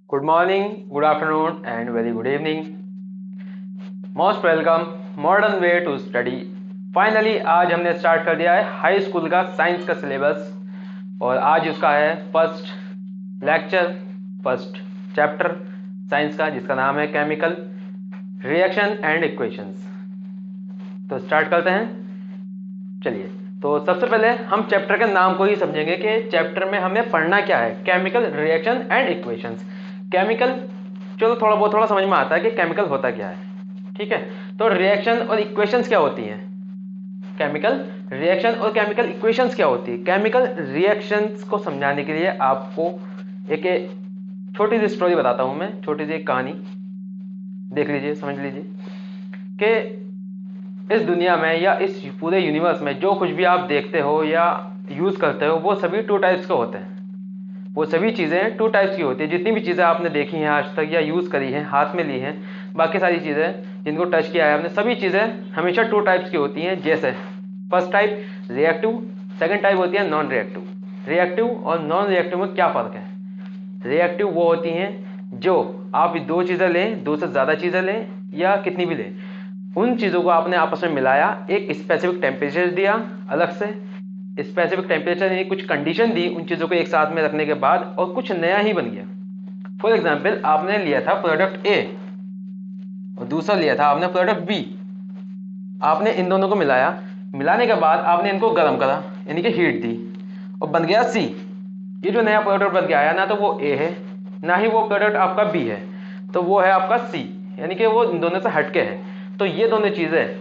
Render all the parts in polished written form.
Good morning, good afternoon, and very good evening. Most welcome, modern way to study. Finally आज हमने start कर दिया है high school का साइंस का सिलेबस और आज उसका है first lecture, first chapter science का, जिसका नाम है केमिकल रिएक्शन एंड इक्वेशंस। तो स्टार्ट करते हैं। चलिए, तो सबसे पहले हम चैप्टर के नाम को ही समझेंगे कि चैप्टर में हमें पढ़ना क्या है। Chemical reaction and equations. Chemical, चलो थोड़ा समझ में आता है कि केमिकल होता क्या है, ठीक है। तो रिएक्शन और इक्वेशंस क्या होती हैं? केमिकल रिएक्शन और केमिकल इक्वेशंस क्या होती है? केमिकल रिएक्शंस को समझाने के लिए आपको एक छोटी सी स्टोरी बताता हूं मैं, छोटी सी एक कहानी देख लीजिए, समझ लीजिए कि इस दुनिया में या इस पूरे यूनिवर्स में जो कुछ भी आप देखते हो या यूज करते हो वो सभी टू टाइप्स के होते हैं। वो सभी चीज़ें टू टाइप्स की होती है। जितनी भी चीज़ें आपने देखी हैं आज तक या यूज़ करी हैं, हाथ में ली हैं, बाकी सारी चीज़ें जिनको टच किया है आपने, सभी चीज़ें हमेशा टू टाइप्स की होती हैं। जैसे first type reactive, second type होती है नॉन रिएक्टिव। रिएक्टिव और नॉन रिएक्टिव में क्या फ़र्क है? रिएक्टिव वो होती हैं जो आप दो चीज़ें लें, दो से ज़्यादा चीज़ें लें या कितनी भी लें, उन चीज़ों को आपने आपस में मिलाया, एक स्पेसिफिक टेम्परेचर दिया, अलग से स्पेसिफिक टेम्परेचर यानी कुछ कंडीशन दी उन चीज़ों को एक साथ में रखने के बाद, और कुछ नया ही बन गया। फॉर एग्जाम्पल, आपने लिया था प्रोडक्ट ए और दूसरा लिया था आपने प्रोडक्ट बी। आपने इन दोनों को मिलाया, मिलाने के बाद आपने इनको गर्म करा यानी कि हीट दी और बन गया सी। ये जो नया प्रोडक्ट बन के आया ना तो वो ए है, ना ही वो प्रोडक्ट आपका बी है, तो वो है आपका सी, यानी कि वो इन दोनों से हटके है। तो ये दोनों चीज़ें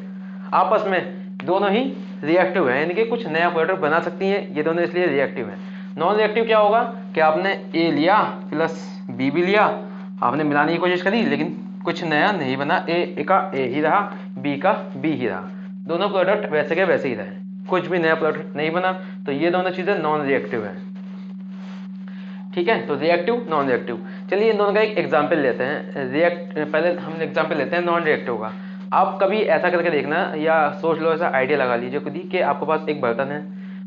आपस में दोनों ही रिएक्टिव है, यानी कि कुछ नया प्रोडक्ट बना सकती हैं। ये दोनों इसलिए रिएक्टिव है। नॉन रिएक्टिव क्या होगा कि आपने ए लिया प्लस बी भी लिया, आपने मिलाने की कोशिश करी लेकिन कुछ नया नहीं बना, ए का ए ही रहा, बी का बी ही रहा, दोनों प्रोडक्ट वैसे के वैसे ही रहे, कुछ भी नया प्रोडक्ट नहीं बना। तो ये दोनों चीज़ें नॉन रिएक्टिव है, ठीक है। तो रिएक्टिव नॉन रिएक्टिव, चलिए इन दोनों का एक एग्जांपल लेते हैं। पहले हम एग्जांपल लेते हैं नॉन रिएक्टिव का। आप कभी ऐसा करके देखना या सोच लो, ऐसा आइडिया लगा लीजिए खुद ही कि आपके पास एक बर्तन है,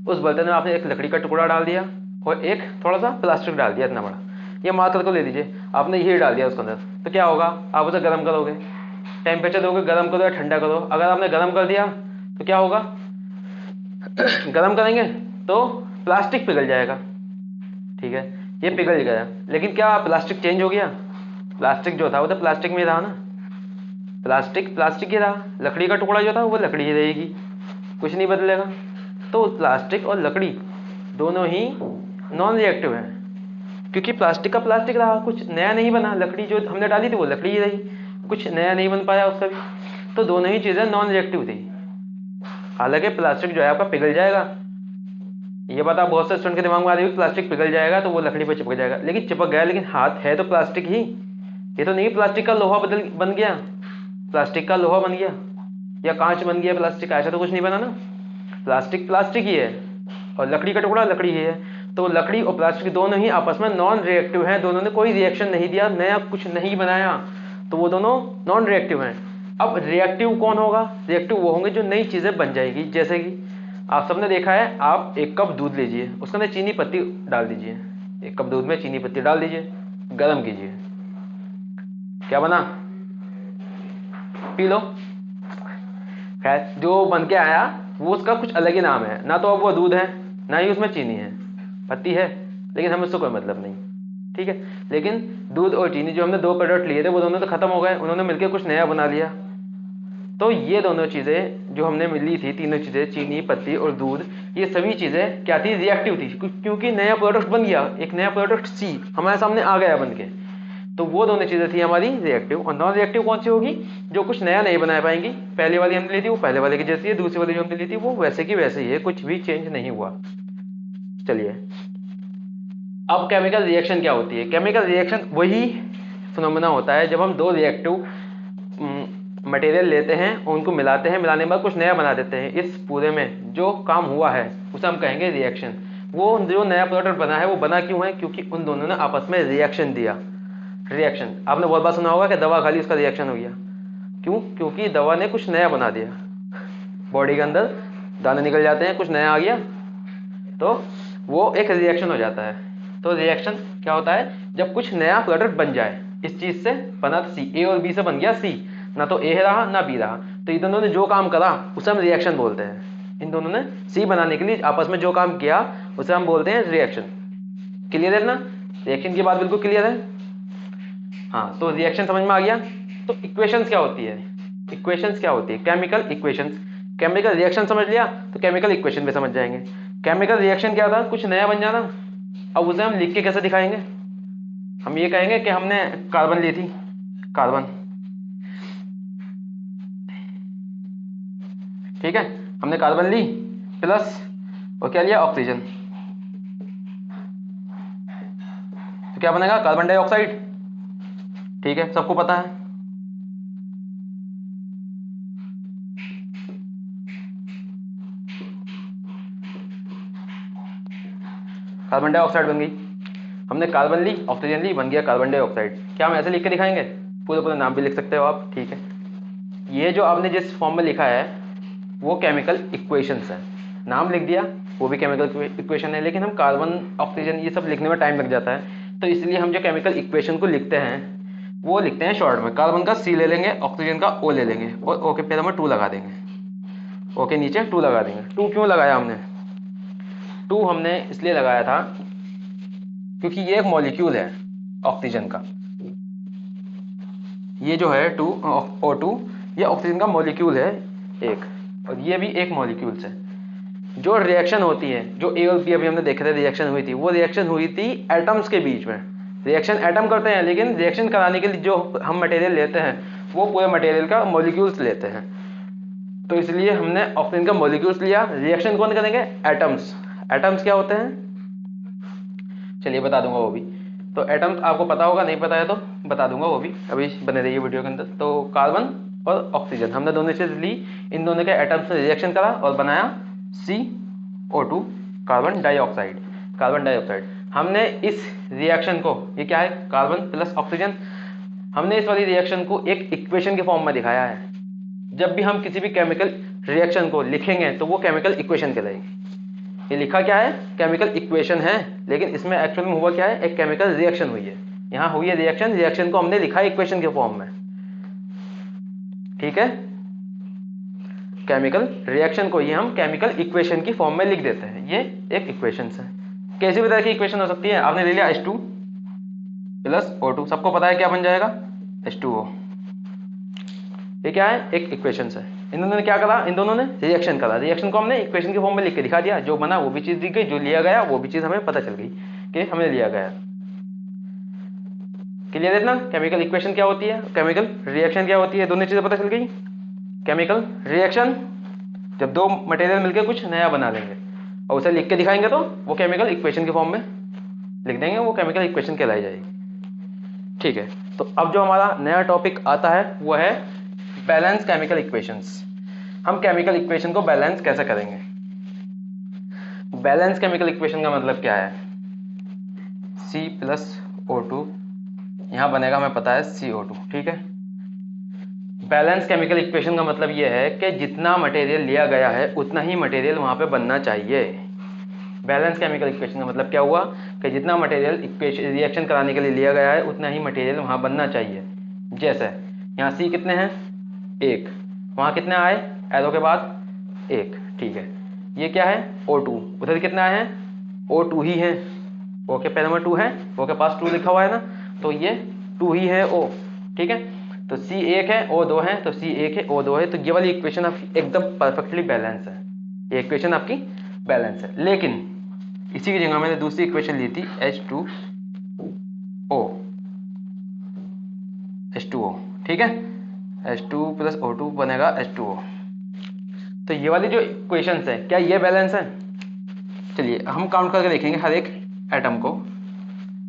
उस बर्तन में आपने एक लकड़ी का टुकड़ा डाल दिया और एक थोड़ा सा प्लास्टिक डाल दिया इतना बड़ा, ये मात्र को ले लीजिए, आपने ये डाल दिया उसके अंदर। तो क्या होगा? आप उसे गर्म करोगे, टेम्परेचर दोगे, गर्म करो या ठंडा करो। अगर आपने गर्म कर दिया तो क्या होगा? गर्म करेंगे तो प्लास्टिक पिघल जाएगा, ठीक है, ये पिघल गया। लेकिन क्या प्लास्टिक चेंज हो गया? प्लास्टिक जो था वो तो प्लास्टिक में ही रहा ना, प्लास्टिक प्लास्टिक ही रहा, लकड़ी का टुकड़ा जो था वो लकड़ी ही रहेगी, कुछ नहीं बदलेगा। तो प्लास्टिक और लकड़ी दोनों ही नॉन रिएक्टिव है, क्योंकि प्लास्टिक का प्लास्टिक रहा, कुछ नया नहीं बना। लकड़ी जो हमने डाली थी वो लकड़ी ही रही, कुछ नया नहीं बन पाया उसका भी। तो दोनों ही चीज़ें नॉन रिएक्टिव थी। हालांकि प्लास्टिक जो है आपका पिघल जाएगा, ये बात आप बहुत से स्टूडेंट के दिमाग में आ रही है, प्लास्टिक पिघल जाएगा तो वो लकड़ी पर चिपक जाएगा, लेकिन चिपक गया, लेकिन हाथ है तो प्लास्टिक ही। ये तो नहीं प्लास्टिक का लोहा बन गया, प्लास्टिक का लोहा बन गया या कांच बन गया प्लास्टिक का, ऐसा तो कुछ नहीं बना ना। प्लास्टिक प्लास्टिक ही है और लकड़ी का टुकड़ा लकड़ी ही है। तो लकड़ी और प्लास्टिक दोनों ही आपस में नॉन रिएक्टिव हैं, दोनों ने कोई रिएक्शन नहीं दिया, नया कुछ नहीं बनाया, तो वो दोनों नॉन रिएक्टिव हैं। अब रिएक्टिव कौन होगा? रिएक्टिव वो होंगे जो नई चीज़ें बन जाएगी। जैसे कि आप सबने देखा है, आप एक कप दूध लीजिए, उसके अंदर चीनी पत्ती डाल दीजिए, एक कप दूध में चीनी पत्ती डाल दीजिए, गर्म कीजिए, क्या बना? P low. खैर, जो बन के आया वो उसका कुछ अलग ही नाम है, ना तो अब वो दूध है ना ही उसमें चीनी है, पत्ती है, लेकिन हमें उससे कोई मतलब नहीं, ठीक है। लेकिन दूध और चीनी जो हमने दो प्रोडक्ट लिए थे वो दोनों तो खत्म हो गए, उन्होंने मिलकर कुछ नया बना लिया। तो ये दोनों चीज़ें जो हमने मिली थी, तीनों चीज़ें चीनी पत्ती और दूध, ये सभी चीज़ें क्या थी? रिएक्टिव थी, क्योंकि नया प्रोडक्ट बन गया, एक नया प्रोडक्ट सी हमारे सामने आ गया बन के। तो वो दोनों चीज़ें थी हमारी रिएक्टिव। और नॉन रिएक्टिव कौन सी होगी? जो कुछ नया नहीं बना पाएंगी। पहले वाली हमने ली थी वो पहले वाले की जैसी है, दूसरी वाली जो हमने ली थी वो वैसे की वैसे ही है, कुछ भी चेंज नहीं हुआ। चलिए, अब केमिकल रिएक्शन क्या होती है? केमिकल रिएक्शन वही फिनोमेना होता है जब हम दो रिएक्टिव मटेरियल लेते हैं और उनको मिलाते हैं, मिलाने के बाद कुछ नया बना देते हैं। इस पूरे में जो काम हुआ है उसे हम कहेंगे रिएक्शन। वो जो नया प्रोडक्ट बना है वो बना क्यों है? क्योंकि उन दोनों ने आपस में रिएक्शन दिया। रिएक्शन आपने बहुत बार सुना होगा कि दवा खा ली उसका रिएक्शन हो गया। क्यों? क्योंकि दवा ने कुछ नया बना दिया, बॉडी के अंदर दाने निकल जाते हैं, कुछ नया आ गया, तो वो एक रिएक्शन हो जाता है। तो रिएक्शन क्या होता है, जब कुछ नया प्रोडक्ट बन जाए। इस चीज से बना तो सी, ए और बी से बन गया सी, ना तो ए रहा ना बी रहा, तो इन दोनों ने जो काम करा उसे हम रिएक्शन बोलते हैं। इन दोनों ने सी बनाने के लिए आपस में जो काम किया उसे हम बोलते हैं रिएक्शन। क्लियर है ना, रिएक्शन की बात बिल्कुल क्लियर है। हाँ, तो रिएक्शन समझ में आ गया। तो इक्वेशंस क्या होती है, इक्वेशंस क्या होती है, केमिकल इक्वेशंस। केमिकल रिएक्शन समझ लिया तो केमिकल इक्वेशन भी समझ जाएंगे। केमिकल रिएक्शन क्या था, कुछ नया बन जाना। अब उसे हम लिख के कैसे दिखाएंगे, हम ये कहेंगे कि हमने कार्बन ली थी, कार्बन, ठीक है, हमने कार्बन ली प्लस और क्या लिया, ऑक्सीजन, तो क्या बनेगा, कार्बन डाइऑक्साइड। ठीक है, सबको पता है। कार्बन डाइऑक्साइड बन गई, हमने कार्बन ली, ऑक्सीजन ली, बन गया कार्बन डाइऑक्साइड। क्या हम ऐसे लिख के दिखाएंगे, पूरा पूरा नाम भी लिख सकते हो आप, ठीक है। ये जो आपने जिस फॉर्म में लिखा है वो केमिकल इक्वेशंस है, नाम लिख दिया वो भी केमिकल इक्वेशन है, लेकिन हम कार्बन ऑक्सीजन ये सब लिखने में टाइम लग जाता है, तो इसलिए हम जो केमिकल इक्वेशन को लिखते हैं वो लिखते हैं शॉर्ट में। कार्बन का सी ले लेंगे, ऑक्सीजन का ओ ले लेंगे और ओ के पहले में 2 लगा देंगे, ओ के नीचे 2 लगा देंगे। 2 क्यों लगाया हमने, 2 हमने इसलिए लगाया था क्योंकि ये एक मॉलिक्यूल है ऑक्सीजन का, ये जो है O2 ये ऑक्सीजन का मॉलिक्यूल है एक, और ये भी एक मॉलिक्यूल्स है। जो रिएक्शन होती है, जो ए और बी अभी हमने देखे थे रिएक्शन हुई थी, वो रिएक्शन हुई थी एटम्स के बीच में। रिएक्शन एटम करते हैं, लेकिन रिएक्शन कराने के लिए जो हम मटेरियल लेते हैं वो पूरे मटेरियल का मॉलिक्यूल्स लेते हैं। तो इसलिए हमने ऑक्सीजन का मॉलिक्यूल्स लिया, रिएक्शन कौन करेंगे, एटम्स। एटम्स क्या होते हैं, चलिए बता दूंगा वो भी। तो एटम्स आपको पता होगा, नहीं पता है तो बता दूंगा वो भी, अभी बने रहिए वीडियो के अंदर। तो कार्बन और ऑक्सीजन हमने दोनों चीज ली, इन दोनों के एटम्स ने रिएक्शन करा और बनाया CO2, carbon dioxide. Carbon dioxide हमने इस रिएक्शन को, ये क्या है, कार्बन प्लस ऑक्सीजन, हमने इस वाली रिएक्शन को एक इक्वेशन के फॉर्म में दिखाया है। जब भी हम किसी भी केमिकल रिएक्शन को लिखेंगे तो वो केमिकल इक्वेशन कहलाएगी। ये लिखा क्या है, केमिकल इक्वेशन है, लेकिन इसमें एक्चुअल में हुआ क्या है, एक केमिकल रिएक्शन हुई है। यहाँ हुई है रिएक्शन, रिएक्शन को हमने लिखा है इक्वेशन के फॉर्म में, ठीक है। केमिकल रिएक्शन को ये हम केमिकल इक्वेशन की फॉर्म में लिख देते हैं, ये एक इक्वेशन है। कैसी भी तरह की इक्वेशन हो सकती है। आपने ले लिया H2 प्लस O2, सबको पता है क्या बन जाएगा, H2O। ये क्या है, एक इक्वेशन है। इन दोनों ने क्या करा, इन दोनों ने रिएक्शन करा, रिएक्शन को हमने इक्वेशन के फॉर्म में लिख के दिखा दिया, जो बना वो भी चीज दिख गई, जो लिया गया वो भी चीज हमें पता चल गई कि हमें लिया गया। क्लियर है ना, केमिकल इक्वेशन क्या होती है, केमिकल रिएक्शन क्या होती है, दोनों चीजें पता चल गई। केमिकल रिएक्शन जब 2 मटेरियल मिलकर कुछ नया बना लेंगे और उसे लिख के दिखाएंगे तो वो केमिकल इक्वेशन के फॉर्म में लिख देंगे, वो केमिकल इक्वेशन कहलाई जाएगी, ठीक है। तो अब जो हमारा नया टॉपिक आता है वो है बैलेंस केमिकल इक्वेशंस। हम केमिकल इक्वेशन को बैलेंस कैसे करेंगे। बैलेंस केमिकल इक्वेशन का मतलब क्या है, C प्लस O2, यहां बनेगा हमें पता है CO2, ठीक है। बैलेंस केमिकल इक्वेशन का मतलब यह है कि जितना मटेरियल लिया गया है उतना ही मटेरियल वहां पे बनना चाहिए। बैलेंस केमिकल इक्वेशन का मतलब क्या हुआ कि जितना मटेरियल इक्वेशन रिएक्शन कराने के लिए लिया गया है उतना ही मटेरियल वहां बनना चाहिए। जैसे यहाँ C कितने हैं, 1, वहां कितने आए, एरो के बाद 1, ठीक है। ये क्या है, O2, उधर कितने आए हैं, O2 ही है, O के पहले में 2 है, O के पास 2 लिखा हुआ है ना, तो ये 2 ही है O, ठीक है। तो C 1 है, O 2 है, तो C 1 है, O 2 है, तो ये वाली इक्वेशन आपकी एकदम परफेक्टली बैलेंस है, ये इक्वेशन आपकी बैलेंस है। लेकिन इसी की जगह मैंने दूसरी इक्वेशन ली थी H2O, ठीक है, H2 प्लस O2 बनेगा H2O। तो ये वाली जो इक्वेशंस है क्या ये बैलेंस है, चलिए हम काउंट करके देखेंगे हर एक एटम को,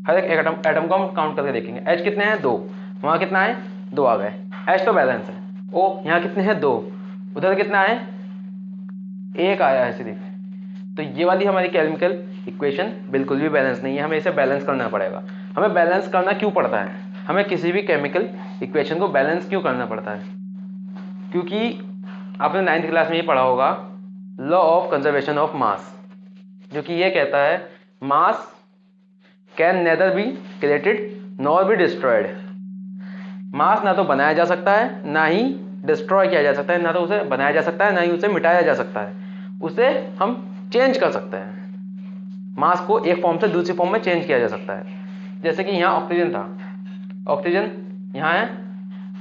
हर एक एटम को हम काउंट करके देखेंगे। H कितने हैं, 2, वहां कितना है, 2 आ गए, H तो बैलेंस है। O यहाँ कितने हैं, 2, उधर कितना है, 1 आया है सिर्फ। तो ये वाली हमारी केमिकल इक्वेशन बिल्कुल भी बैलेंस नहीं है, हमें इसे बैलेंस करना पड़ेगा। हमें बैलेंस करना क्यों पड़ता है, हमें किसी भी केमिकल इक्वेशन को बैलेंस क्यों करना पड़ता है, क्योंकि आपने 9th क्लास में ये पढ़ा होगा law of conservation of mass, जो कि ये कहता है mass can neither be created nor be destroyed. Mass ना तो बनाया जा सकता है ना ही डिस्ट्रॉय किया जा सकता है, ना तो उसे बनाया जा सकता है ना ही उसे मिटाया जा सकता है, उसे हम चेंज कर सकते हैं। मास को एक फॉर्म से दूसरी फॉर्म में चेंज किया जा सकता है। जैसे कि यहाँ ऑक्सीजन था, ऑक्सीजन, यहाँ है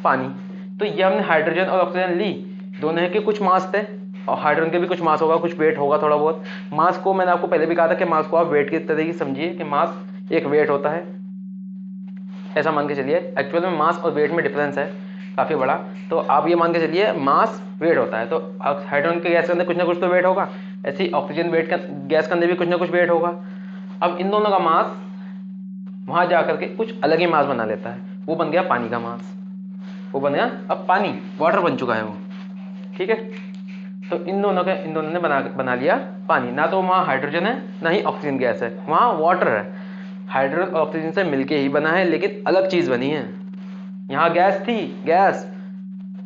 पानी, तो ये हमने हाइड्रोजन और ऑक्सीजन ली, दोनों के कुछ मास थे और हाइड्रोजन के भी कुछ मास होगा, कुछ वेट होगा थोड़ा बहुत। मास को मैंने आपको पहले भी कहा था कि मास को आप वेट की तरह ही समझिए कि मास एक वेट होता है, ऐसा मान के चलिए। एक्चुअल में मास और वेट में डिफरेंस है काफ़ी बड़ा, तो आप ये मान के चलिए मास वेट होता है। तो हाइड्रोजन के गैस के अंदर कुछ ना कुछ तो वेट होगा, ऐसे ही ऑक्सीजन वेट का गैस के अंदर भी कुछ ना कुछ वेट होगा। अब इन दोनों का मास वहाँ जा करके कुछ अलग ही मास बना लेता है, वो बन गया पानी का मास, वो बन गया अब पानी, वाटर बन चुका है वो, ठीक है। तो इन दोनों ने बना लिया पानी। ना तो वहाँ हाइड्रोजन है ना ही ऑक्सीजन गैस है, वहाँ वाटर है। हाइड्रोजन और ऑक्सीजन से मिलके ही बना है, लेकिन अलग चीज़ बनी है। यहाँ गैस थी, गैस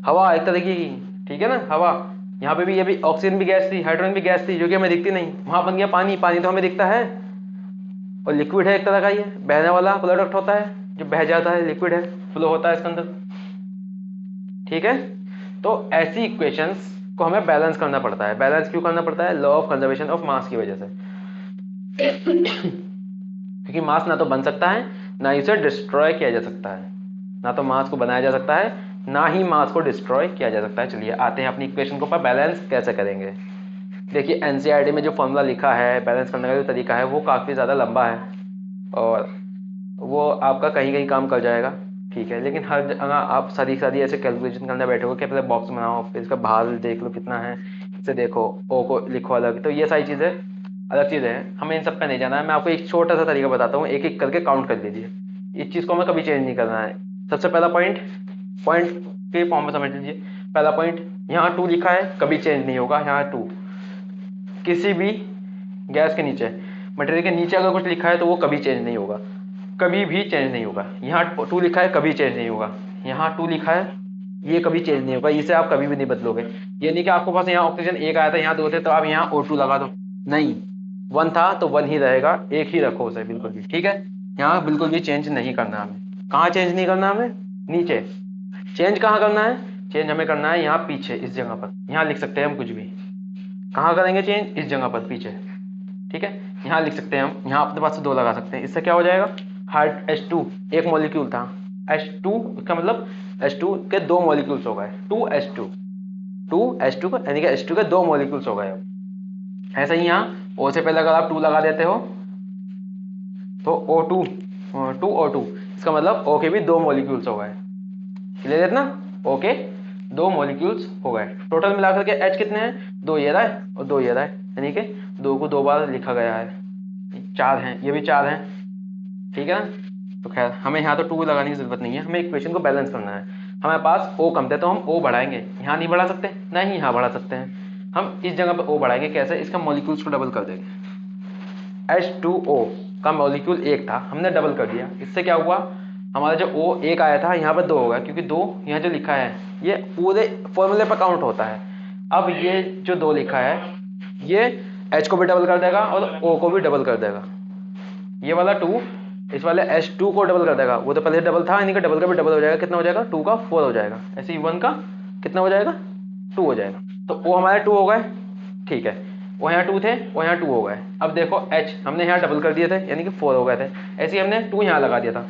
हवा एक तरीके की, ठीक है ना, हवा। यहाँ पे भी ये भी ऑक्सीजन भी गैस थी, हाइड्रोजन भी गैस थी, जो कि हमें दिखती नहीं। वहाँ बन गया पानी, पानी तो हमें दिखता है और लिक्विड है एक तरह का, ये बहने वाला प्रोडक्ट होता है, जो बह जाता है, लिक्विड है, फ्लो होता है इसके अंदर, ठीक है। तो ऐसी इक्वेशंस को हमें बैलेंस करना पड़ता है। बैलेंस क्यों करना पड़ता है? लॉ ऑफ कंजर्वेशन ऑफ मास की वजह से। क्योंकि मास ना तो बन सकता है ना ही उसे डिस्ट्रॉय किया जा सकता है, ना तो मास को बनाया जा सकता है ना ही मास को डिस्ट्रॉय किया जा सकता है। चलिए आते हैं अपनी इक्वेशन को, पर बैलेंस कैसे करेंगे। देखिए एनसीईआरटी में जो फॉर्मूला लिखा है बैलेंस करने का जो तरीका है वो काफ़ी ज़्यादा लंबा है और वो आपका कहीं कहीं काम कर जाएगा, ठीक है। लेकिन हर जगह आप सारी ऐसे कैलकुलेशन करने बैठोगे कि पहले बॉक्स बनाओ, फिर इसका भार देख लो कितना है, इसे देखो, ओ को लिखो अलग, तो ये सारी चीज़ें अलग चीज़ें हैं, हमें इन सब का नहीं जाना है। मैं आपको एक छोटा सा तरीका बताता हूँ, एक एक करके काउंट कर लीजिए। इस चीज़ को हमें कभी चेंज नहीं करना है। सबसे पहला पॉइंट के फॉर्म में समझ लीजिए। पहला पॉइंट, यहाँ 2 लिखा है, कभी चेंज नहीं होगा। यहाँ 2 किसी भी गैस के नीचे, मटेरियल के नीचे अगर कुछ लिखा है तो वो कभी चेंज नहीं होगा, कभी भी चेंज नहीं होगा। यहाँ 2 लिखा है, कभी चेंज नहीं होगा। यहाँ 2 लिखा है, ये कभी चेंज नहीं होगा, इसे आप कभी भी नहीं बदलोगे। ये नहीं कि आपके पास यहाँ ऑक्सीजन 1 आया था, यहाँ 2 थे, तो आप यहाँ O2 लगा दो, नहीं, 1 था तो 1 ही रहेगा, एक ही रखो उसे बिल्कुल भी, ठीक है। यहाँ बिल्कुल भी चेंज नहीं करना हमें। कहाँ चेंज नहीं करना हमें? नीचे। चेंज कहाँ करना है? चेंज हमें करना है यहाँ पीछे, इस जगह पर। यहाँ लिख सकते हैं हम कुछ भी। कहाँ करेंगे चेंज? इस जगह पर पीछे, ठीक है। यहाँ लिख सकते हैं हम, यहाँ अपने पास से 2 लगा सकते हैं। इससे क्या हो जाएगा? हार्ड H2 एक मॉलिक्यूल था, H2 इसका मतलब H2 के 2 मॉलिक्यूल्स हो गए, 2H2 को यानी कि H2 के 2 मॉलिक्यूल्स हो गए। अब ऐसे ही यहाँ O से पहले अगर आप 2 लगा देते हो तो O2 2O2, इसका मतलब O के भी 2 मॉलिक्यूल्स हो गए। क्लियर है ना? O के 2 मॉलिक्यूल्स हो गए। टोटल मिलाकर के H कितने हैं? 2 ये रहा है और 2 ये रहा है, यानी कि 2 को 2 बार लिखा गया है, 4 हैं, ये भी 4 हैं, ठीक है ना। तो खैर हमें यहाँ तो 2 लगाने की जरूरत नहीं है, हमें इक्वेशन को बैलेंस करना है। हमारे पास O कम थे तो हम O बढ़ाएंगे, यहाँ नहीं बढ़ा सकते, ना ही यहाँ बढ़ा सकते हैं। हम इस जगह पे O बढ़ाएंगे, कैसे? इसका मॉलिक्यूल्स को डबल कर देंगे। H2O का मॉलिक्यूल 1 था, हमने डबल कर दिया। इससे क्या हुआ? हमारा जो O 1 आया था यहाँ पर 2 होगा, क्योंकि 2 यहाँ जो लिखा है ये पूरे फॉर्मूले पर काउंट होता है। अब ये जो 2 लिखा है ये H को भी डबल कर देगा और O को भी डबल कर देगा। ये वाला 2 इस वाले H2 को डबल कर देगा, वो तो पहले डबल था, यानी कि डबल का भी डबल हो जाएगा। कितना हो जाएगा? 2 का 4 हो जाएगा। ऐसे ही 1 का कितना हो जाएगा? 2 हो जाएगा। तो O हमारे 2 हो गए, ठीक है। वो यहाँ 2 थे, वो यहाँ 2 हो गए। अब देखो H हमने यहाँ डबल कर दिए थे, यानी कि 4 हो गए थे। ऐसे ही हमने 2 यहाँ लगा दिया था,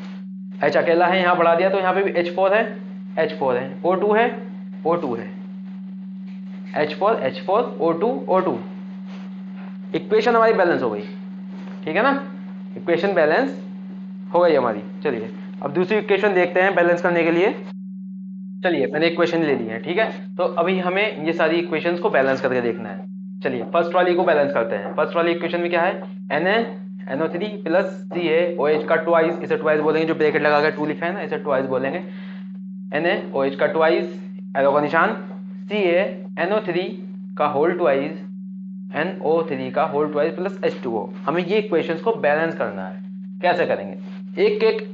H अकेला है, यहाँ बढ़ा दिया तो यहाँ पे भी H4 है, H4 है, O2 है, O2 है, H4 O2। इक्वेशन हमारी बैलेंस हो गई, ठीक है ना। इक्वेशन बैलेंस हो गई हमारी। चलिए अब दूसरी इक्वेशन देखते हैं बैलेंस करने के लिए। चलिए मैंने इक्वेशन ले ली है, ठीक है। तो अभी हमें ये सारी इक्वेशंस को बैलेंस करके देखना है। चलिए फर्स्ट वाली को बैलेंस करते हैं। फर्स्ट वाली इक्वेशन में क्या है? NaNO3 प्लस CaOH का ट्वाइस, इसे ट्वाइस बोलेंगे, जो ब्रैकेट लगा कर 2 लिखा है ना, इसे ट्वाइस बोलेंगे। NaOH का ट्वाइस, एरो का निशान, CaNO3 का होल ट्वाइस, NO3 का होल ट्वाइस प्लस H2O। हमें ये इक्वेशंस को बैलेंस करना है। कैसे करेंगे? एक एक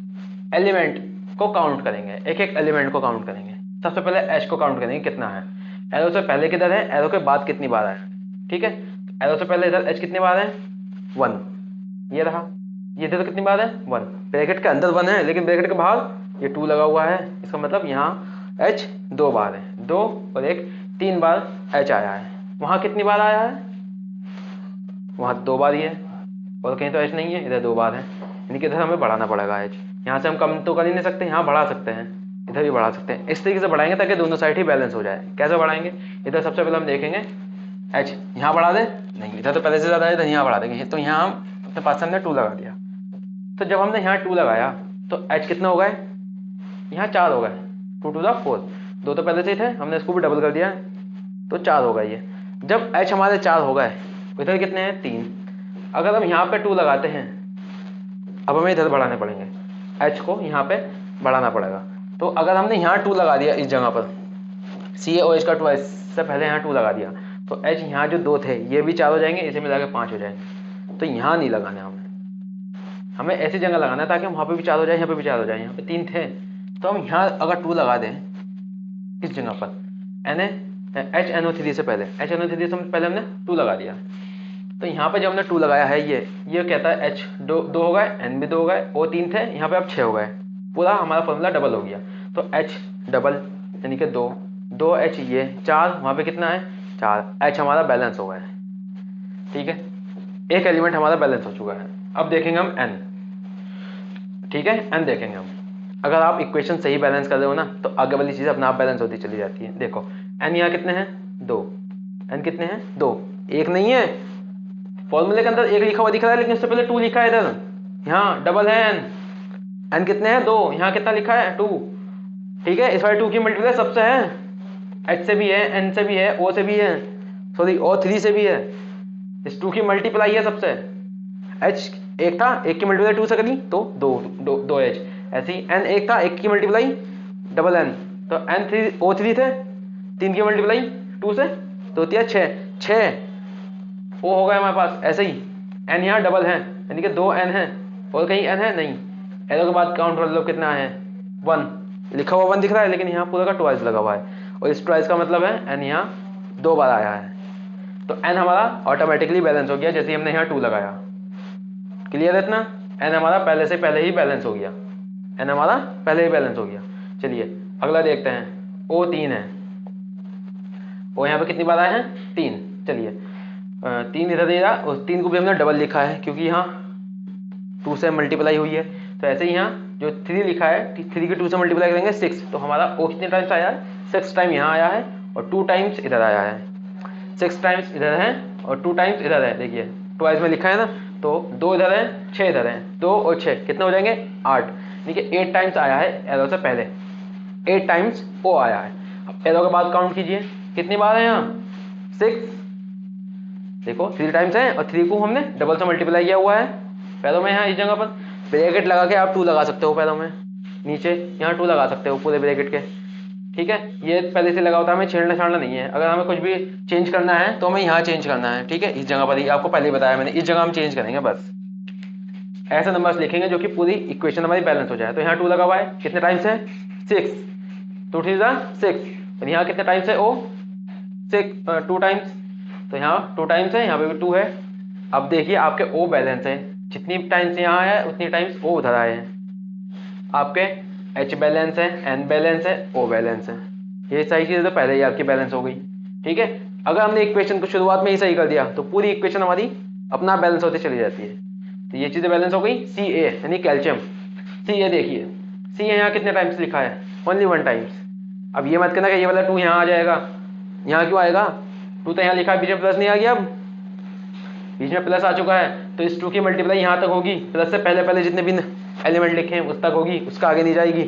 एलिमेंट को काउंट करेंगे, एक एक एलिमेंट को काउंट करेंगे। सबसे पहले H को काउंट करेंगे, कितना है। एरो से पहले किधर है, एरो के बाद कितनी बार है, ठीक है। एरो से पहले इधर H कितनी बार है? 1, ये रहा। ये देखो कितनी बार है 1, ब्रैकेट के अंदर 1 है लेकिन ब्रैकेट के बाहर ये 2 लगा हुआ है, इसका मतलब यहाँ H 2 बार है, 2 और 1 3 बार H आया है। वहाँ कितनी बार आया है, वहाँ 2 बार ही है और कहीं तो H नहीं है, इधर 2 बार है, यानी कि इधर हमें बढ़ाना पड़ेगा H। यहाँ से हम कम तो कर ही नहीं सकते, यहाँ बढ़ा सकते हैं, इधर भी बढ़ा सकते हैं। इस तरीके से बढ़ाएंगे ताकि दोनों साइड ही बैलेंस हो जाए। कैसे बढ़ाएंगे, इधर सबसे पहले हम देखेंगे H यहाँ बढ़ा दे, नहीं इधर तो पहले से ज़्यादा है, इधर यहाँ बढ़ा देंगे। तो यहाँ हम अपने पास हमने 2 लगा दिया, तो जब हमने यहाँ 2 लगाया तो H कितना हो गए, यहाँ 4 हो गए, 2 to the 4, 2 तो पहले से ही थे, हमने इसको भी डबल कर दिया तो 4 हो गए ये। जब H हमारे 4 हो गए, इधर कितने हैं 3, अगर हम यहाँ पे 2 लगाते हैं, अब हमें इधर बढ़ाने पड़ेंगे, H को यहाँ पे बढ़ाना पड़ेगा। तो अगर हमने यहाँ 2 लगा दिया इस जगह पर, CaOH का 2 से पहले यहाँ 2 लगा दिया, तो H यहाँ जो 2 थे ये भी 4 हो जाएंगे, इसे मिला के 5 हो जाएंगे। तो यहाँ नहीं लगाना हमें ऐसी जगह लगाना है ताकि वहाँ पे भी 4 हो जाए, यहाँ पे भी 4 हो जाए। यहाँ पे 3 थे तो हम यहाँ अगर 2 लगा दें इस जगह पर HNO3 से पहले, HNO3 से पहले हमने 2 लगा दिया, तो यहाँ पे जब हमने 2 लगाया है ये कहता है H 2 हो गए, N भी 2 हो गए, O 3 थे, यहाँ पे अब 6 हो गए, पूरा हमारा फॉर्मूला डबल हो गया। तो H डबल यानी कि 2 H ये 4, वहाँ पे कितना है 4, H हमारा बैलेंस हो गया है। ठीक है, एक एलिमेंट हमारा बैलेंस हो चुका है। अब देखेंगे हम N, ठीक है N देखेंगे हम। अगर आप इक्वेशन सही बैलेंस कर रहे हो ना तो आगे वाली चीज़ अपने आप बैलेंस होती चली जाती है। देखो N यहाँ कितने हैं 2, N कितने हैं 2, एक नहीं है, फॉर्मूले के अंदर एक लिखा हुआ दिख रहा है लेकिन उससे पहले 2 लिखा है इधर, यहाँ डबल है N कितने हैं 2, यहाँ कितना लिखा है 2। ठीक है, इस बार 2 की मल्टीप्लाई सबसे है, H से भी है, N से भी है, O से भी है, सॉरी O3 से भी है, इस 2 की मल्टीप्लाई है सबसे। H एक था, एक की मल्टीप्लाई 2 से करी तो 2 H, ऐसे ही N एक था, एक की मल्टीप्लाई डबल N, तो N3 O3 थे, 3 की मल्टीप्लाई 2 से 2 3 6 O हो गया हमारे पास। ऐसे ही N यहाँ डबल है यानी कि 2 N है, और कहीं N है नहीं, एरो के बाद काउंट कर लो कितना है 1, लिखा हुआ 1 दिख रहा है लेकिन यहाँ पूरा का ट्वाइस लगा हुआ है, और इस ट्वाइस का मतलब है N यहाँ 2 बार आया है, तो N हमारा ऑटोमेटिकली बैलेंस हो गया जैसे हमने यहाँ 2 लगाया। क्लियर है इतना, N हमारा पहले ही बैलेंस हो गया, N हमारा पहले ही बैलेंस हो गया। चलिए अगला देखते हैं, O 3 है, O यहाँ पे कितनी बार आए हैं 3, चलिए 3 इधर दे रहा, उस 3 को भी हमने डबल लिखा है क्योंकि यहाँ 2 से मल्टीप्लाई हुई है, तो ऐसे ही यहाँ जो 3 लिखा है 3 के 2 से मल्टीप्लाई करेंगे 6, तो हमारा O कितने टाइम्स आया है 6 टाइम यहाँ आया है और 2 टाइम्स इधर आया है, 6 टाइम्स इधर है और 2 टाइम्स इधर है। देखिए ट्वाइस में लिखा है ना, तो 2 इधर है 6 इधर है, 2 और 6 कितने हो जाएंगे 8, देखिए 8 टाइम्स आया है एरो से पहले, 8 टाइम्स O आया है। अब एरो के बाद काउंट कीजिए कितनी बार है यहाँ 6, देखो 3 टाइम्स है और 3 को हमने डबल से मल्टीप्लाई किया हुआ है पैरों में, यहाँ इस जगह पर ब्रैकेट लगा के आप 2 लगा सकते हो पैरों में, नीचे यहाँ 2 लगा सकते हो पूरे ब्रैकेट के। ठीक है, ये पहले से लगा होता है, हमें छेड़ना छाड़ना नहीं है, अगर हमें कुछ भी चेंज करना है तो हमें यहाँ चेंज करना है। ठीक है, इस जगह पर ही आपको पहले ही बताया मैंने, इस जगह हम चेंज करेंगे, बस ऐसे नंबर्स लिखेंगे जो कि पूरी इक्वेशन हमारी बैलेंस हो जाए। तो यहाँ 2 लगा हुआ है, कितने टाइम्स है 6, 2 3 6, और यहाँ कितने टाइम्स है O 6 2 टाइम्स, तो यहाँ 2 टाइम्स है, यहाँ पे भी 2 है। अब देखिए आपके O बैलेंस है, जितनी टाइम्स यहाँ है उतनी टाइम्स O उधर आए हैं, आपके H बैलेंस है, N बैलेंस है, O बैलेंस है, ये सारी चीज़ें तो पहले ही आपकी बैलेंस हो गई। ठीक है, अगर हमने इक्वेशन को शुरुआत में ही सही कर दिया तो पूरी इक्वेशन हमारी अपना बैलेंस होती चली जाती है। तो ये चीज़ें बैलेंस हो गई। Ca यानी कैल्शियम, Ca देखिए Ca यहाँ कितने टाइम्स लिखा है ओनली 1 टाइम्स। अब ये मत करना कि ये वाला 2 यहाँ आ जाएगा, यहाँ क्यों आएगा, 2 तो यहाँ लिखा है, बीच में प्लस नहीं आ गया, अब बीच में प्लस आ चुका है तो इस 2 की मल्टीप्लाई यहाँ तक होगी, प्लस से पहले जितने भी एलिमेंट लिखे हैं उस तक होगी, उसका आगे नहीं जाएगी।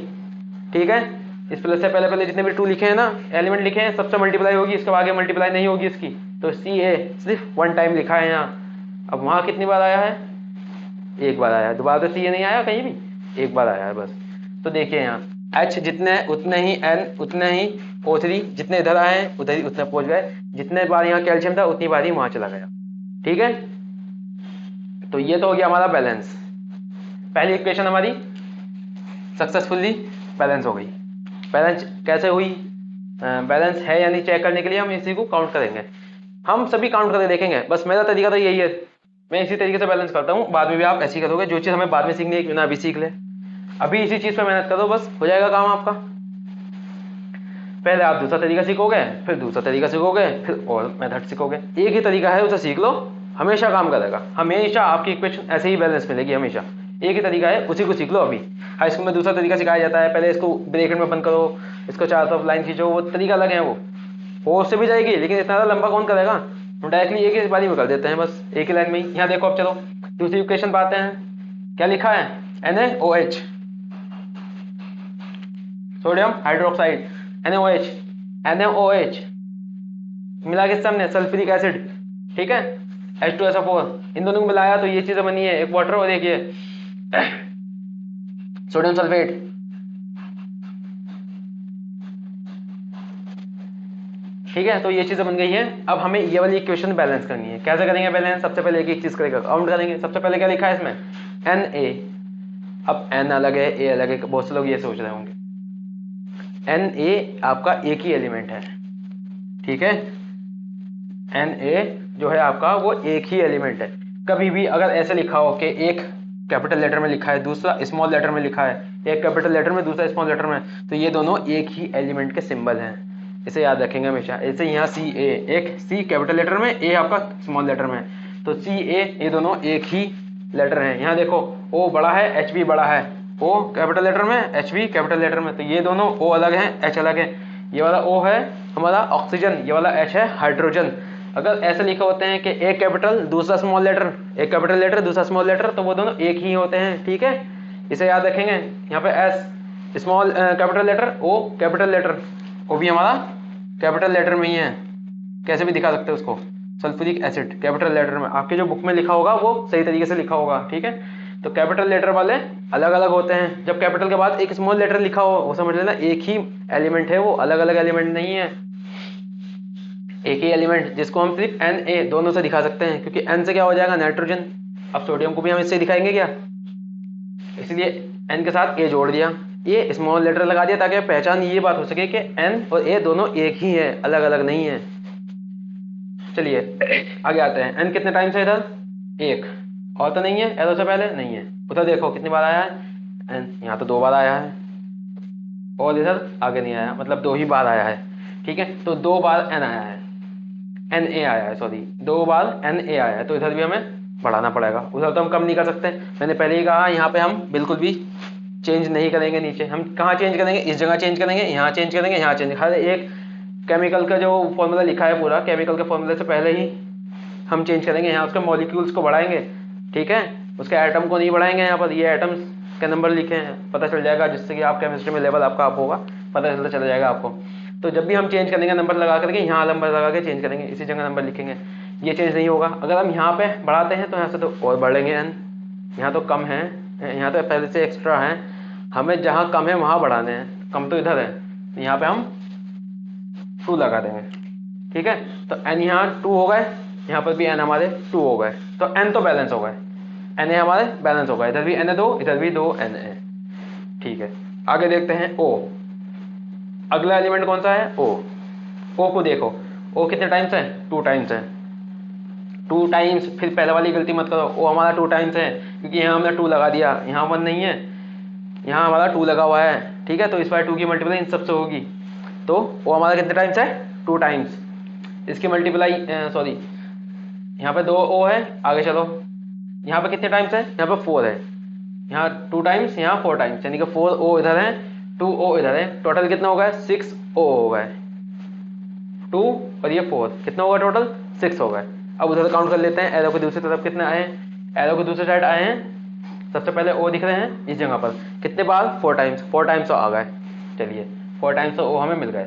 ठीक है, इस प्लस से पहले जितने भी 2 लिखे हैं ना एलिमेंट लिखे हैं सबसे मल्टीप्लाई होगी, इसके आगे मल्टीप्लाई नहीं होगी इसकी। तो Ca सिर्फ 1 टाइम लिखा है यहाँ। अब वहाँ कितनी बार आया है, 1 बार आया है, दोबारा तो Ca नहीं आया कहीं भी, 1 बार आया है बस। तो देखिए यहाँ H जितने उतने ही N उतने ही O3 जितने इधर आए हैं उधर ही उतने पहुँच गए, जितने बार यहाँ कैल्शियम था उतनी बार ही वहाँ चला गया। ठीक है, तो ये तो हो गया हमारा बैलेंस, पहली इक्वेशन हमारी सक्सेसफुली बैलेंस हो गई। बैलेंस कैसे हुई, बैलेंस है या नहीं चेक करने के लिए हम इसी को काउंट करेंगे, हम सभी काउंट करके देखेंगे, बस मेरा तरीका तो यही है, मैं इसी तरीके से बैलेंस करता हूँ, बाद में भी आप ऐसे ही करोगे। जो चीज़ हमें बाद में सीखनी है क्यों ना अभी सीख ले, अभी इसी चीज़ पर मेहनत करो, बस हो जाएगा काम आपका। पहले आप दूसरा तरीका सीखोगे, फिर दूसरा तरीका सीखोगे, फिर और मेथड सीखोगे। एक ही तरीका है, उसे सीख लो, हमेशा काम करेगा, हमेशा आपकी इक्वेशन ऐसे ही बैलेंस मिलेगी हमेशा। एक ही तरीका है, उसी को सीख लो। अभी हाई स्कूल में दूसरा तरीका सिखाया जाता है, पहले इसको ब्रैकेट में बंद करो, इसको चारों तरफ लाइन खींचो, वो तरीका अलग है, वो उससे भी जाएगी, लेकिन इतना ज़्यादा लंबा कौन करेगा। हम डायरेक्टली एक ही बारी में कर देते हैं, बस एक ही लाइन में ही। यहाँ देखो, अब चलो दूसरी इक्वेशन पर आते हैं। क्या लिखा है, NaOH, sodium hydroxide, NaOH, NaOH मिला किससे हमने, सल्फ्यूरिक एसिड, ठीक है, H2SO4, इन दोनों को मिलाया तो ये चीजें बनी है, एक वाटर और एक ये सोडियम सल्फेट। ठीक है, तो ये चीजें बन गई हैं। अब हमें ये वाली इक्वेशन बैलेंस करनी है। कैसे करेंगे बैलेंस, सबसे पहले एक एक चीज करेंगे, काउंट करेंगे। सबसे पहले क्या लिखा है इसमें, Na, अब N अलग है, A अलग है, बहुत से लोग ये सोच रहे होंगे। Na आपका एक ही एलिमेंट है, ठीक है, Na जो है आपका वो एक ही एलिमेंट है। कभी भी अगर ऐसे लिखा हो कि एक कैपिटल लेटर में लिखा है, दूसरा स्मॉल लेटर में लिखा है, एक कैपिटल लेटर में दूसरा स्मॉल लेटर में, तो ये दोनों एक ही एलिमेंट के सिंबल हैं, इसे याद रखेंगे हमेशा। ऐसे यहाँ Ca, एक C कैपिटल लेटर में, A आपका स्मॉल लेटर में, तो Ca ये दोनों एक ही लेटर हैं। यहाँ देखो O बड़ा है, Hb बड़ा है, O कैपिटल लेटर में, Hb कैपिटल लेटर में, तो ये दोनों O अलग हैं, H अलग है। ये वाला O है हमारा ऑक्सीजन, ये वाला H है हाइड्रोजन। अगर ऐसे लिखे होते हैं कि एक कैपिटल दूसरा स्मॉल लेटर, एक कैपिटल लेटर दूसरा स्मॉल लेटर, तो वो दोनों एक ही होते हैं, ठीक है, इसे याद रखेंगे। यहाँ पे S small capital letter, O capital letter, O भी हमारा कैपिटल लेटर में ही है। कैसे भी दिखा सकते हैं उसको, सल्फ्यूरिक एसिड कैपिटल लेटर में, आपके जो बुक में लिखा होगा वो सही तरीके से लिखा होगा, ठीक है। तो कैपिटल लेटर वाले अलग अलग होते हैं। जब कैपिटल के बाद एक स्मॉल लेटर लिखा हो, वो समझ लेना एक ही एलिमेंट है, वो अलग अलग एलिमेंट नहीं है, एक ही एलिमेंट, जिसको हम सिर्फ Na दोनों से दिखा सकते हैं, क्योंकि N से क्या हो जाएगा, नाइट्रोजन। अब सोडियम को भी हम इससे दिखाएंगे क्या, इसलिए N के साथ A जोड़ दिया, ये स्मॉल लेटर लगा दिया, ताकि पहचान ये बात हो सके कि N और A दोनों एक ही है, अलग अलग नहीं है। चलिए आगे आते हैं। N कितने टाइम से इधर, एक, और तो नहीं है, एरो से पहले नहीं है। उधर देखो कितनी बार आया है N, यहाँ तो 2 बार आया है, और इधर आगे नहीं आया, मतलब 2 ही बार आया है, ठीक है। तो 2 बार N आया है, Na आया है, सॉरी 2 बार Na आया है, तो इधर भी हमें बढ़ाना पड़ेगा। उधर तो हम कम नहीं कर सकते, मैंने पहले ही कहा, यहाँ पे हम बिल्कुल भी चेंज नहीं करेंगे। नीचे हम कहाँ चेंज करेंगे, इस जगह चेंज करेंगे, यहाँ चेंज करेंगे, यहाँ चेंज, हर एक केमिकल का जो फॉर्मूला लिखा है पूरा, केमिकल के फॉर्मूले से पहले ही हम चेंज करेंगे। यहाँ उसके मॉलिक्यूल्स को बढ़ाएंगे, ठीक है, उसके एटम को नहीं बढ़ाएंगे। यहाँ पर ये एटम्स के नंबर लिखे हैं, पता चल जाएगा, जिससे कि आप केमिस्ट्री में लेवल आपका अप होगा, पता चलता चला जाएगा आपको। तो जब भी हम चेंज करेंगे नंबर लगा करके, यहाँ नंबर लगा के चेंज करेंगे, इसी जगह नंबर लिखेंगे, ये चेंज नहीं होगा। अगर हम यहाँ पे बढ़ाते हैं तो यहाँ से तो और बढ़ेंगे N, यहाँ तो कम है, यहाँ तो पहले से एक्स्ट्रा है, हमें जहाँ कम है वहाँ बढ़ाने हैं, कम तो इधर है, तो यहाँ पे हम 2 लगा देंगे, ठीक है। तो N यहाँ 2 हो गए, यहाँ पर भी N हमारे 2 हो गए, तो N तो बैलेंस हो गए, Na हमारे बैलेंस हो गए, इधर भी Na 2, इधर भी 2 Na, ठीक है। आगे देखते हैं O, अगला एलिमेंट कौन सा है, O को देखो, O कितने टाइम्स है, 2 टाइम्स है, 2 टाइम्स। फिर पहले वाली गलती मत करो, O हमारा 2 टाइम्स है, क्योंकि यहाँ हमने 2 लगा दिया, यहाँ 1 नहीं है, यहाँ हमारा 2 लगा हुआ है, ठीक है। तो इस बार 2 की मल्टीप्लाई इन सबसे होगी, तो O हमारा कितने टाइम्स है, 2 टाइम्स। इसकी मल्टीप्लाई सॉरी, यहाँ पे 2 O है, आगे चलो, यहाँ पे कितने टाइम्स है, यहाँ पे 4 है, यहाँ 2 टाइम्स, यहाँ 4 टाइम्स, यानी कि 4 O इधर है, 2 O इधर है, टोटल कितना हो गया, 6 O हो गए, 2 और ये 4, कितना होगा टोटल, 6 हो गए। अब उधर काउंट कर लेते हैं, एरो की दूसरी तरफ कितने आए हैं, एरो की दूसरी साइड आए हैं, सबसे पहले O दिख रहे हैं इस जगह पर, कितने बार, 4 टाइम्स, 4 टाइम्स तो आ गए, चलिए 4 टाइम्स तो O हमें मिल गए।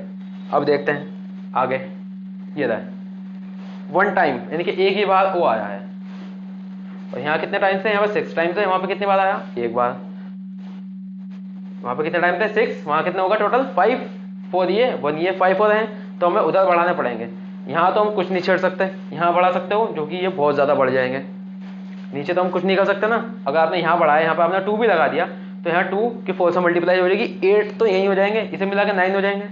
अब देखते हैं आगे, ये रहा 1 टाइम, यानी कि एक ही बार O आया है, और यहाँ कितने टाइम्स है, यहाँ पर 6 टाइम्स है, वहाँ पे कितनी बार आया, एक बार, वहाँ पे कितने टाइम थे, 6, वहाँ कितना होगा टोटल 5, 4 ये 1 ये 5 और हैं, तो हमें उधर बढ़ाने पड़ेंगे। यहाँ तो हम कुछ नहीं छेड़ सकते, यहाँ बढ़ा सकते हो, जो कि ये बहुत ज़्यादा बढ़ जाएंगे, नीचे तो हम कुछ नहीं कर सकते ना। अगर आपने यहाँ बढ़ाया, यहाँ पे आपने 2 भी लगा दिया, तो यहाँ 2 की 4 से मल्टीप्लाई हो जाएगी, 8 तो यहीं हो जाएंगे, इसे मिला के 9 हो जाएंगे,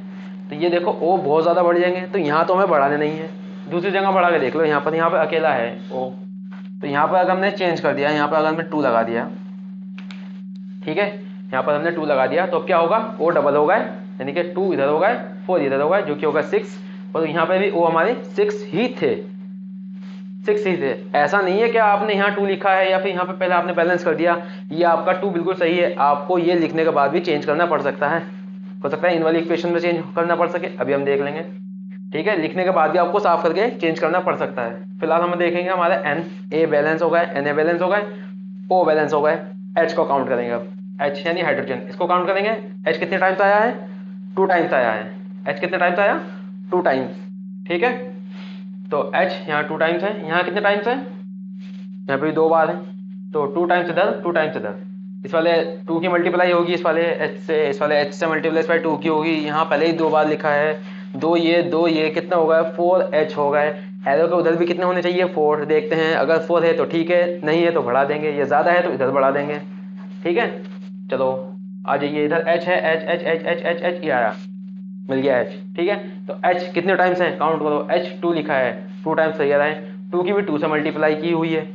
तो ये देखो O बहुत ज़्यादा बढ़ जाएंगे, तो यहाँ तो हमें बढ़ाने नहीं है, दूसरी जगह बढ़ा के देख लो, यहाँ पर अकेला है O, तो यहाँ पर अगर हमने चेंज कर दिया, यहाँ पर अगर हमने 2 लगा दिया, ठीक है, यहाँ पर हमने 2 लगा दिया, तो अब क्या होगा, ओ डबल होगा, यानी कि 2 इधर होगा, 4 इधर होगा, जो कि होगा 6, और यहाँ पे भी ओ हमारे 6 ही थे, 6 ही थे। ऐसा नहीं है कि आपने यहाँ 2 लिखा है या फिर यहाँ पे पहले आपने बैलेंस कर दिया, ये आपका 2 बिल्कुल सही है, आपको ये लिखने के बाद भी चेंज करना पड़ सकता है, हो सकता है इन वाली इक्वेशन में चेंज करना पड़ सके, अभी हम देख लेंगे, ठीक है, लिखने के बाद भी आपको साफ करके चेंज करना पड़ सकता है। फिलहाल हम देखेंगे हमारा एन ए बैलेंस हो गया, एन ए बैलेंस हो गया, ओ बैलेंस हो गया, एच को काउंट करेंगे अब, एच यानी हाइड्रोजन, इसको काउंट करेंगे, एच कितने टाइम्स आया है, 2 टाइम्स आया है, एच कितने टाइम्स आया, 2 टाइम्स, ठीक है, तो एच यहाँ 2 टाइम्स है, यहाँ कितने टाइम्स है, यहाँ पे भी 2 बार है, तो 2 टाइम्स इधर, 2 टाइम्स इधर, इस वाले 2 की मल्टीप्लाई होगी इस वाले एच से, इस वाले एच से मल्टीप्लाई इस वाले 2 की होगी, यहाँ पहले ही 2 बार लिखा है, 2 ये कितना होगा, 4H हो गए, एरो के उधर भी कितने होने चाहिए, 4, देखते हैं, अगर 4 है तो ठीक है, नहीं है तो बढ़ा देंगे, ये ज़्यादा है तो इधर बढ़ा देंगे, ठीक है, चलो आ जाइए इधर, H है, H H H H H H ये आया, मिल गया H, ठीक है, तो H कितने टाइम्स है, काउंट करो, H 2 लिखा है, 2 टाइम्स सही आ रहा है, 2 की भी 2 से मल्टीप्लाई की हुई है,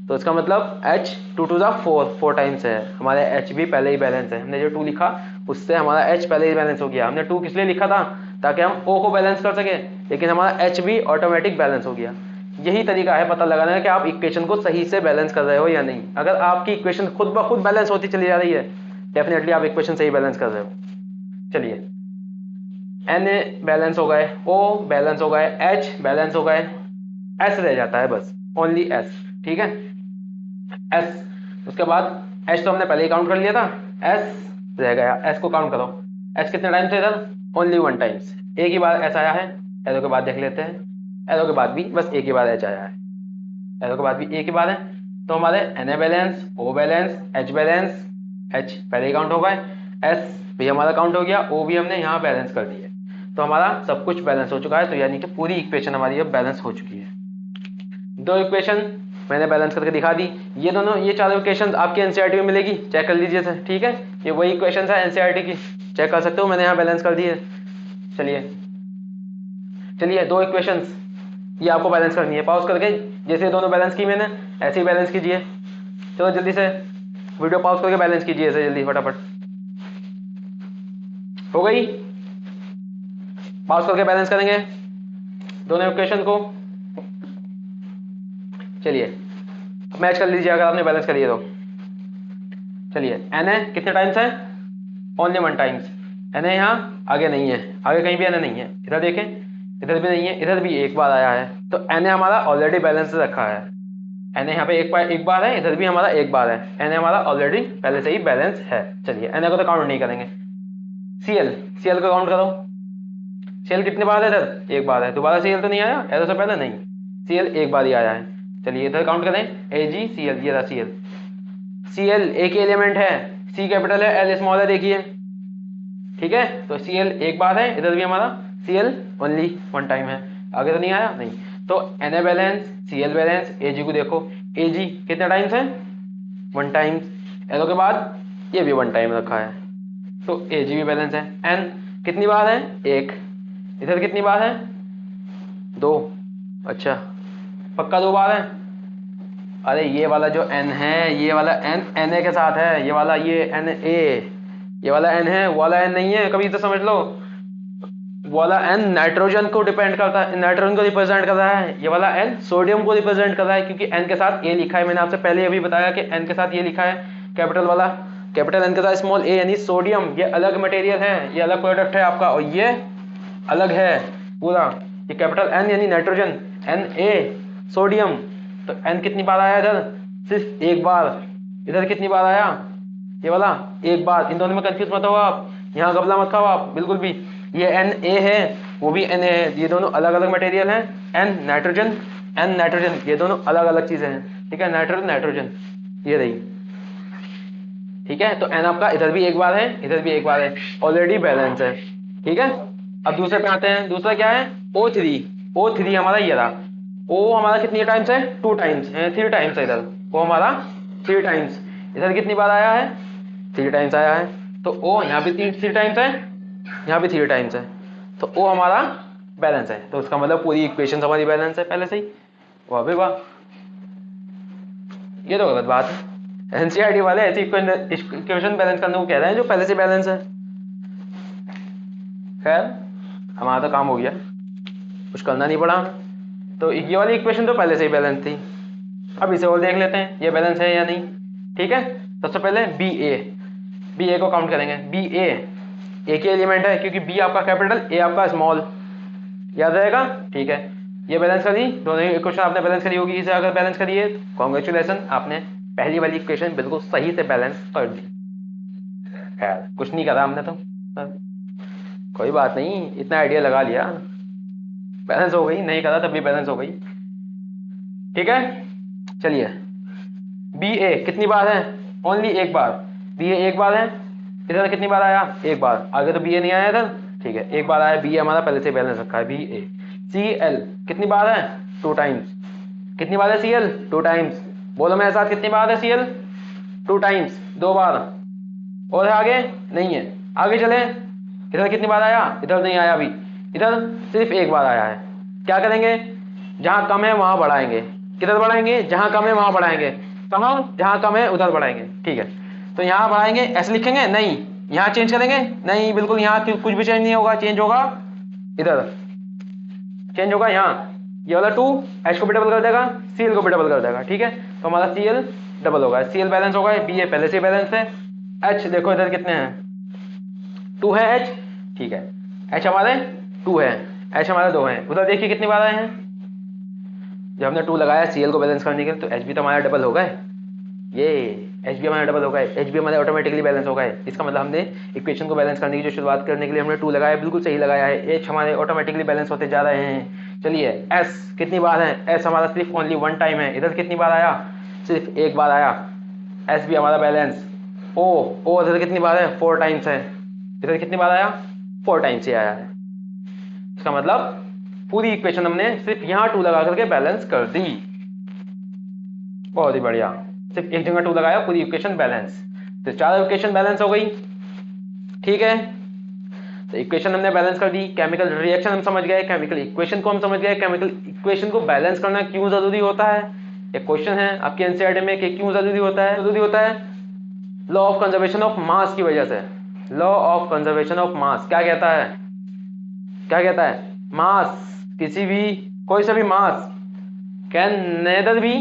तो इसका मतलब H 2 टू द 4 टाइम्स है, हमारे H भी पहले ही बैलेंस है, हमने जो 2 लिखा उससे हमारा H पहले ही बैलेंस हो गया, हमने 2 किस लिए लिखा था, ताकि हम O को बैलेंस कर सके, लेकिन हमारा H भी ऑटोमेटिक बैलेंस हो गया। यही तरीका है पता लगाने का कि आप इक्वेशन को सही से बैलेंस कर रहे हो या नहीं। अगर आपकी इक्वेशन खुद ब खुद बैलेंस होती चली जा रही है, डेफिनेटली आप इक्वेशन सही बैलेंस कर रहे हो। चलिए, Na बैलेंस हो गए, O बैलेंस हो गए, H बैलेंस हो गए, S रह जाता है बस, ओनली S, ठीक है, S, उसके बाद H तो हमने पहले ही काउंट कर लिया था, S रह गया, S को काउंट करो, H कितने टाइम्स है इधर, ओनली 1 टाइम्स, एक ही बार S आया है, एरो के बाद देख लेते हैं, एरो के बाद भी बस एक ही बार H आया है, एरो के बाद भी एक ही बार है, तो हमारे Na balance, O balance, H balance, H पहले ही काउंट हो गए, S भी हमारा काउंट हो गया, O भी हमने यहाँ बैलेंस कर दिए, तो हमारा सब कुछ बैलेंस हो चुका है, तो यानी कि पूरी इक्वेशन हमारी अब बैलेंस हो चुकी है। 2 इक्वेशन मैंने बैलेंस करके दिखा दी, ये दोनों, ये 4 इक्वेशन आपके एनसीईआरटी में मिलेगी, चेक कर लीजिए सर, ठीक है, ये वही इक्वेशन है एनसीईआरटी की, चेक कर सकते हो, मैंने यहाँ बैलेंस कर दी है। चलिए 2 इक्वेशंस ये आपको बैलेंस करनी है, पॉज करके जैसे दोनों बैलेंस की मैंने ऐसे ही बैलेंस कीजिए, चलो जल्दी से वीडियो पॉज करके बैलेंस कीजिए ऐसे जल्दी फटाफट, हो गई, पॉज करके बैलेंस करेंगे दोनों इक्वेशन को। चलिए मैच कर लीजिए अगर आपने बैलेंस कर लिए तो। चलिए Na कितने टाइम्स है, ओनली 1 टाइम्स, Na यहाँ आगे नहीं है, आगे कहीं भी Na नहीं है, इधर देखें, इधर भी नहीं है, इधर भी एक बार आया है, तो Na हमारा ऑलरेडी बैलेंस रखा है, Na यहाँ पे एक बार है, इधर भी हमारा एक बार है, Na हमारा ऑलरेडी पहले से ही बैलेंस है। चलिए Na को तो काउंट नहीं करेंगे, Cl को काउंट करो, Cl कितने बार है, इधर एक बार है, दोबारा Cl तो नहीं आया एरो से पहले, नहीं, Cl एक बार ही आया है, चलिए इधर काउंट करें, AgCl, ये रहा Cl एक ही एलिमेंट है, C कैपिटल है, L स्मॉल है, देखिए, ठीक है, तो Cl एक बार है, इधर भी हमारा Cl ओनली 1 टाइम है, आगे तो नहीं आया, नहीं, तो Na balance, Cl balance, Ag को देखो, Ag कितने टाइम्स है, 1 टाइम्स, एरो के बाद ये भी 1 टाइम रखा है, तो Ag भी बैलेंस है। N कितनी बार है, 1, इधर कितनी बार है, 2, अच्छा पक्का 2 बार है, अरे ये वाला जो N है, ये वाला N Na के साथ है, ये वाला ये Na, ये वाला N है, वो वाला N नहीं है, कभी तो समझ लो, वो वाला N नाइट्रोजन को डिपेंड करता है, नाइट्रोजन को रिप्रेजेंट कर रहा है, ये वाला N सोडियम को रिप्रेजेंट कर रहा है, क्योंकि N के साथ A लिखा है, मैंने आपसे पहले अभी बताया कि N के साथ ये लिखा है, कैपिटल वाला, कैपिटल N के साथ स्मॉल a यानी सोडियम, ये अलग मटेरियल है, ये अलग प्रोडक्ट है आपका, और ये अलग है पूरा, ये कैपिटल N यानी नाइट्रोजन, Na सोडियम, तो N कितनी बार आया इधर, सिर्फ एक बार, इधर कितनी बार आया, ये वाला एक बार, इन दोनों में कंफ्यूज मत हो आप, यहाँ गबला मत खाओ आप बिल्कुल भी, ये Na है वो भी Na है, ये दोनों अलग अलग मटेरियल हैं, N नाइट्रोजन, ये दोनों अलग अलग चीजें हैं, ठीक है, नाइट्रोजन, ये रही, ठीक है, तो N आपका इधर भी एक बार है, इधर भी एक बार है, ऑलरेडी बैलेंस है, ठीक है। अब दूसरे पे आते हैं, दूसरा क्या है, O3 हमारा ये रहा, O हमारा कितनी टाइम्स है, 2 टाइम्स है, 3 टाइम्स है इधर, O हमारा 3 टाइम्स, इधर कितनी बार आया है, 3 टाइम्स आया है, तो O यहाँ भी 3 टाइम्स है, यहाँ भी 3 टाइम्स है, तो O हमारा बैलेंस है, तो उसका मतलब पूरी इक्वेशन हमारी बैलेंस है पहले से ही, वाह भाई वाह, ये तो गलत बात है। एनसीईआरटी वाले ऐसी इक्वेशन बैलेंस करने को कह रहे हैं जो पहले से बैलेंस है। खैर हमारा तो काम हो गया, कुछ करना नहीं पड़ा। तो ये वाली इक्वेशन तो पहले से ही बैलेंस थी। अब इसे और देख लेते हैं ये बैलेंस है या नहीं। ठीक है, सबसे पहले बी ए को काउंट करेंगे। बी ए के एलिमेंट है क्योंकि बी आपका कैपिटल, ए आपका स्मॉल, याद रहेगा। ठीक है, ये बैलेंस करी, दोनों इक्वेशन आपने बैलेंस करी होगी। इसे अगर बैलेंस करिए तो कॉन्ग्रेचुलेसन, आपने पहली वाली इक्वेशन बिल्कुल सही से बैलेंस कर दी। खैर कुछ नहीं करा हमने तो, कोई बात नहीं, इतना आइडिया लगा लिया, बैलेंस हो गई। नहीं करा तब भी बैलेंस हो गई। ठीक है, चलिए बी ए कितनी बार है? ओनली एक बार। बी ए एक बार है, इधर कितनी बार आया? एक बार। आगे तो बी ए नहीं आया इधर। ठीक है, एक बार आया। बी ए हमारा पहले से बैलेंस रखा है। बी ए सी एल कितनी बार है? 2 टाइम्स। कितनी बार है सी एल? 2 टाइम्स। बोलो मेरे साथ, कितनी बार है सी एल? 2 टाइम्स, 2 बार। और है आगे? नहीं है। आगे चले, इधर कितनी बार आया? इधर नहीं आया अभी, इधर सिर्फ एक बार आया है। क्या करेंगे? जहां कम है वहां बढ़ाएंगे। किधर बढ़ाएंगे? जहां कम है वहां बढ़ाएंगे। कहाँ? जहां कम है उधर बढ़ाएंगे। ठीक है, तो यहाँ बढ़ाएंगे, ऐसे लिखेंगे? नहीं। यहाँ चेंज करेंगे? नहीं, बिल्कुल यहाँ कुछ भी चेंज नहीं होगा। चेंज होगा इधर, चेंज होगा यहाँ। ये वाला 2 एच को भी डबल कर देगा, सी एल को भी डबल कर देगा। ठीक है, तो हमारा सी एल डबल होगा, सी एल बैलेंस होगा। बी ए पहले से बैलेंस है। एच देखो इधर कितने हैं? 2 है एच। ठीक है, एच हमारे 2 है, एच हमारे 2 हैं। उधर देखिए कितनी बार आए हैं। जब हमने 2 लगाया सीएल को बैलेंस करने के लिए, तो एच भी तो हमारा डबल हो गए। ये एच भी हमारा डबल हो गए, एच भी हमारे ऑटोमेटिकली बैलेंस हो गए। इसका मतलब हमने इक्वेशन को बैलेंस करने की जो शुरुआत करने के लिए हमने 2 लगाया, बिल्कुल सही लगाया है। एच हमारे ऑटोमेटिकली बैलेंस होते जा रहे हैं। चलिए एस कितनी बार है? एस हमारा सिर्फ ओनली 1 टाइम है। इधर कितनी बार आया? सिर्फ एक बार आया, एस भी हमारा बैलेंस। ओ इधर कितनी बार है? 4 टाइम्स है। इधर कितनी बार आया? 4 टाइम्स ही आया है। इसका मतलब पूरी इक्वेशन हमने सिर्फ यहाँ 2 लगा करके बैलेंस कर दी। बहुत ही बढ़िया, सिर्फ एक जगह 2 लगाया, पूरी इक्वेशन बैलेंस। तो 4 इक्वेशन बैलेंस हो गई। ठीक है, तो इक्वेशन हमने बैलेंस कर दी। केमिकल रिएक्शन हम समझ गए, केमिकल इक्वेशन को हम समझ गए। केमिकल इक्वेशन को बैलेंस करना क्यों जरूरी होता है? एक क्वेश्चन है आपके एनसीईआरटी में कि क्यों जरूरी होता है। जरूरी होता है लॉ ऑफ कंजर्वेशन ऑफ मास की वजह से। लॉ ऑफ कंजर्वेशन ऑफ मास क्या कहता है? क्या कहता है? मास, किसी भी कोई सा भी मास can neither be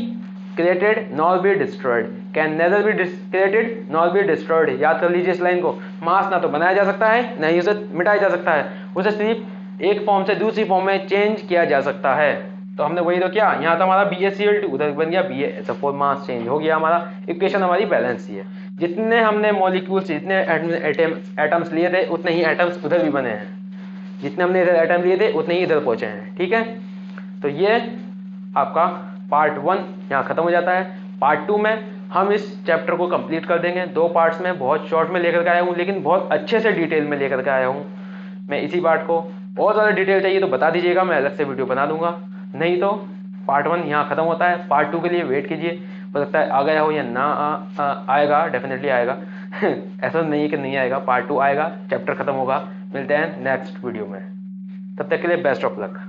created nor be destroyed. Can neither be created nor be destroyed. याद कर लीजिए इस लाइन को। मास ना तो बनाया जा सकता है, ना ही उसे मिटाया जा सकता है, उसे सिर्फ एक फॉर्म से दूसरी फॉर्म में चेंज किया जा सकता है। तो हमने वही तो किया। यहाँ तो हमारा BaCl2, उधर बन गया BaSO4, मास चेंज हो गया हमारा। इक्वेशन हमारी बैलेंस ही है। जितने हमने मॉलिक्यूल्स, जितने एटम्स लिए थे, उतने ही एटम्स उधर भी बने हैं। जितने हमने इधर एटम लिए थे उतने ही इधर पहुंचे हैं। ठीक है, तो ये आपका पार्ट 1 यहाँ खत्म हो जाता है। पार्ट 2 में हम इस चैप्टर को कंप्लीट कर देंगे। 2 पार्ट्स में, बहुत शॉर्ट में लेकर के आया हूँ, लेकिन बहुत अच्छे से डिटेल में लेकर के आया हूँ मैं इसी पार्ट को। और ज़्यादा डिटेल चाहिए तो बता दीजिएगा, मैं अलग से वीडियो बना दूंगा। नहीं तो पार्ट 1 यहाँ खत्म होता है। पार्ट 2 के लिए वेट कीजिए, हो सकता है आ गया हो या ना आएगा, डेफिनेटली आएगा। ऐसा नहीं है कि नहीं आएगा, पार्ट 2 आएगा, चैप्टर खत्म होगा। मिलते हैं नेक्स्ट वीडियो में, तब तक के लिए बेस्ट ऑफ लक।